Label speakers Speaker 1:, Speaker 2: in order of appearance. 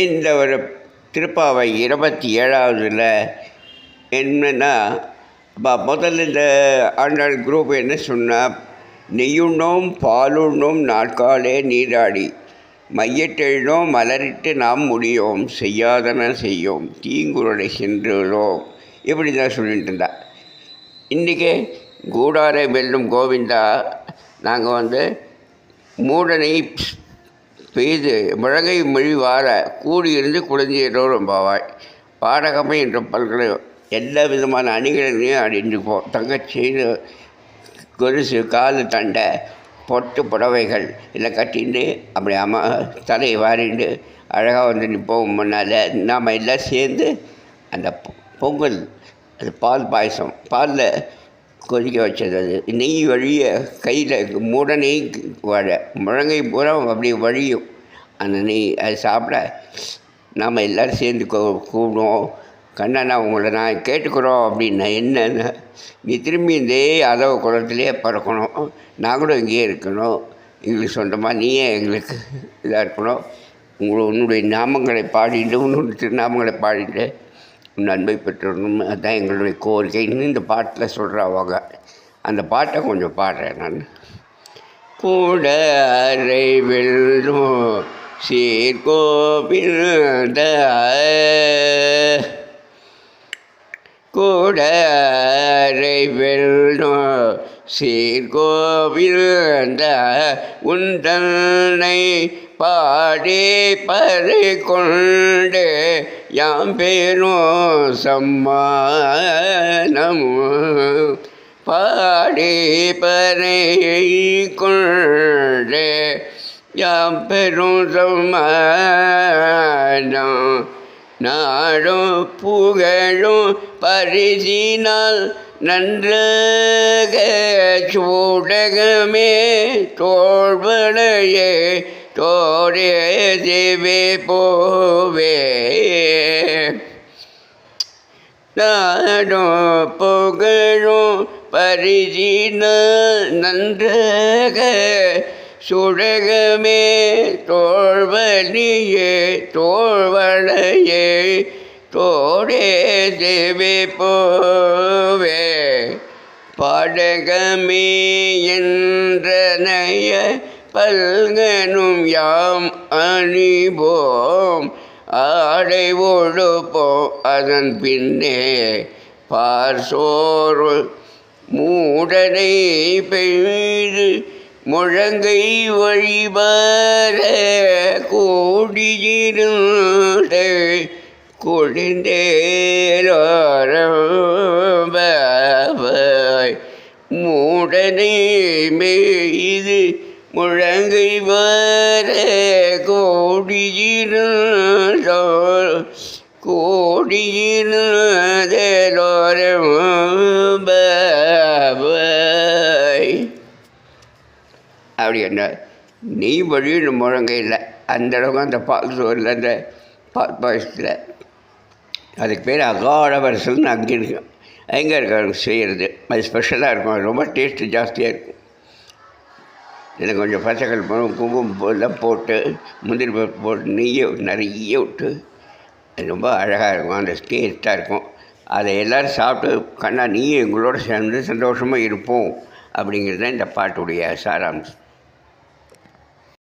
Speaker 1: இந்த ஒரு திருப்பாவை 27வதுல என்னென்னா, முதல்ல இந்த ஆண்டாள் குரூப் என்ன சொன்னால், நெய்யுண்ணோம் பாலுண்ணோம் நாட்காலே நீராடி மையட்டெழுதோம் மலரிட்டு நாம் முடியோம் செய்யாதன செய்யோம் தீங்குறளை சென்றுள்ளோம், இப்படி தான் சொல்லிட்டு இருந்தா. இன்றைக்கி கூடாரை வெல்லும் கோவிந்தா, நாங்கள் மூடனை பெய்து முழங்கை மொழி வார கூடியிருந்து குழந்தையரோடு ரொம்பவாய் பாடகமை என்ற பல்கலை எல்லா விதமான அணிகளையும் அணிந்துப்போம். தங்கச்செயின், கொலுசு, காலு தண்டை, பொட்டு புடவைகள் இல்லை கட்டிட்டு அப்படி தலையை வாரிண்டு அழகாக நிற்போம். முன்னால் நாம் எல்லாம் சேர்ந்து அந்த பொங்கல், அது பால் பாயசம், பாலில் கொதிக்க வச்சது, அது நெய் வழிய கையில் மூடனை வாழ முழங்கை பூரா அப்படி வழியும் அந்த நெய். அது சாப்பிட நாம் எல்லோரும் சேர்ந்து கூப்பிடுவோம். கண்ணனா, உங்களை நான் கேட்டுக்கிறோம் அப்படின்னா என்னென்ன, நீ திரும்பி இதே அதவ குளத்திலே பறக்கணும், நாங்களும் இங்கேயே இருக்கணும், எங்களுக்கு சொந்தமாக நீயே எங்களுக்கு இதாக இருக்கணும், உன்னுடைய நாமங்களை பாடிட்டு, உன்னுடைய திருநாமங்களை பாடிட்டு உன் அன்பை பெற்றணும், அதுதான் எங்களுடைய கோரிக்கைன்னு இந்த பாட்டில் சொல்கிறவங்க. அந்த பாட்டை கொஞ்சம் பாடுறேன் நான். கூட அறை வெல்லும் சீர்கோவில் கூட அறை வெல்லும் சீர்கோவில் உந்தன்னை பாடி பறை கொண்டு யாம் பேரும் சம்மானம் பாடி பறை கொண்டு யாம் பெரும் சம்மானம் நாடும் புகழும் பரிசினால் நன்றாக சூடகமே தோள்வளையே தோரே தேவே போவே நாடும் புகழும் பரிசினால் நன்றாக சுடகமே தோள்வலியே தோள்வளையே தோடே தேவே போவே பாடகமே என்றனைய பல்கனும் யாம் அணிவோம் ஆடை ஒழுப்போம் அதன் பின்னே பார்சோறு மூடனை பெய்து முழங்கை வழிபார கூடியிருந்து குளிர்ந்தேரோரம்பாய் மூடனை மேய்து முழங்கை வார கோடியிருந்தோ கோடியிருந்தேரோரம்பாய். அப்படி என்ன நெய் வழியும் முழங்கை இல்லை, அந்த அளவுக்கு அந்த பால் சோறில், அந்த பால் பாயசத்தில். அதுக்கு பேர் அகாட வரிசல்னு அங்கே இருக்கும், எங்கே இருக்காங்க செய்கிறது. அது ஸ்பெஷலாக இருக்கும், அது ரொம்ப டேஸ்ட்டு ஜாஸ்தியாக இருக்கும். இதில் கொஞ்சம் பச்சைக்கல் குங்குமம் எல்லாம் போட்டு முந்திரி பருப்பு போட்டு நெய்யை நிறைய விட்டு அது ரொம்ப அழகாக இருக்கும், அந்த டேஸ்ட்டாக இருக்கும். அதை எல்லோரும் சாப்பிட்டு கண்ணா நீ எங்களோட சேர்ந்து சந்தோஷமாக இருப்போம் அப்படிங்கிறது தான் இந்த பாட்டுடைய சாராம்சம்.